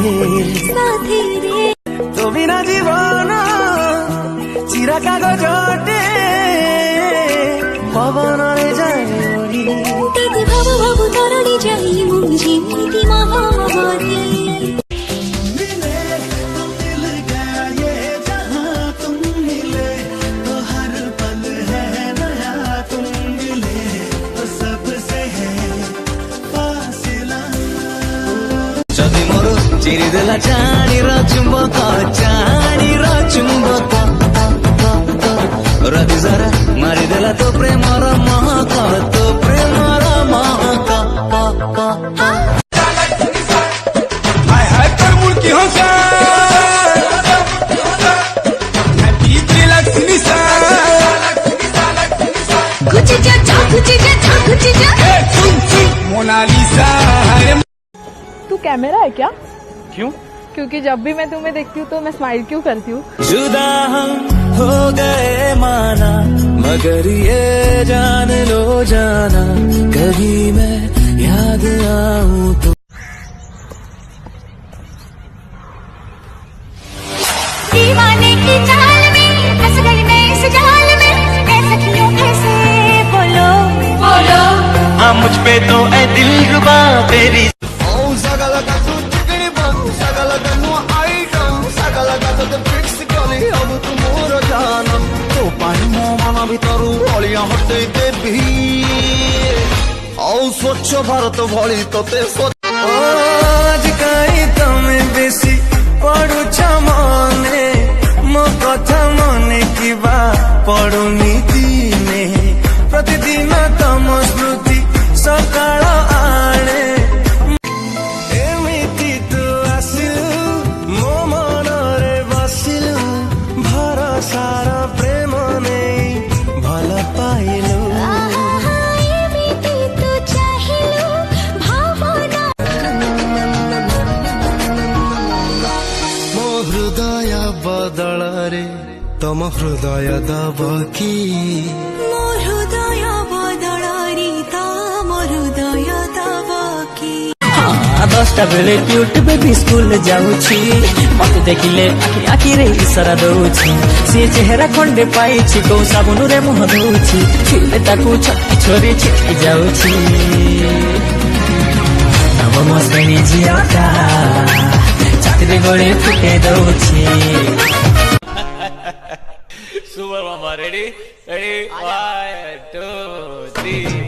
साथी रे तो बिना जीवन चिरा कागजटे पवन रे जाए दीदी भाबु भाबु तरणी जाई मुझे नीति महामारी चिरीदेला चाणीर चुंबक रवि जरा मारिदेला तो प्रेमर महक मोनालिसा। तू कैमरा है क्या? क्यों? क्योंकि जब भी मैं तुम्हें देखती हूँ तो मैं स्माइल क्यों करती हूँ? जुदा हम हो गए माना मगर ये जान लो जाना कभी मैं याद आऊं तो दीवाने की चाल में फंस गई मैं इस जाल में ऐसा क्यों कैसे बोलो बोलो हाँ मुझ पे तो ऐ दिलरुबा तेरी ভিতরু অলিয়া হতে দেবী স্বচ্ছ ভারত ভଳି তোতে আজকাই তুমি বেশি পড়ুছ মনে মো কথা মনে কিবা পড়ুনি দিনে প্রতিদিন তম স্মৃতি সকাল আনে এমিতি তু আসিলু মো মনরে বসিলু ভরসার প্রেম নেই ভাল পাইলু ମୋ ହୃଦୟ ବଦଳରେ ତମ ହୃଦୟ ଦବ କି ମୋ ହୃଦୟ ବଦଳରେ ତମ ହୃଦୟ ଦବ କି 10ଟା बेले क्यूट बेबी स्कूल जाऊँगी मत देखिले आखि आखि रे इशारा दौची सी चेहरा खंडे पाई कौ साबुन रे मुह दौची छिले ताकू छोटी छोरी छिटकी जाऊँगी नवम श्रेणी झियाटा चाकरी गोले फुटे दौची सुपर मामा रेडी रेडी 1 2 3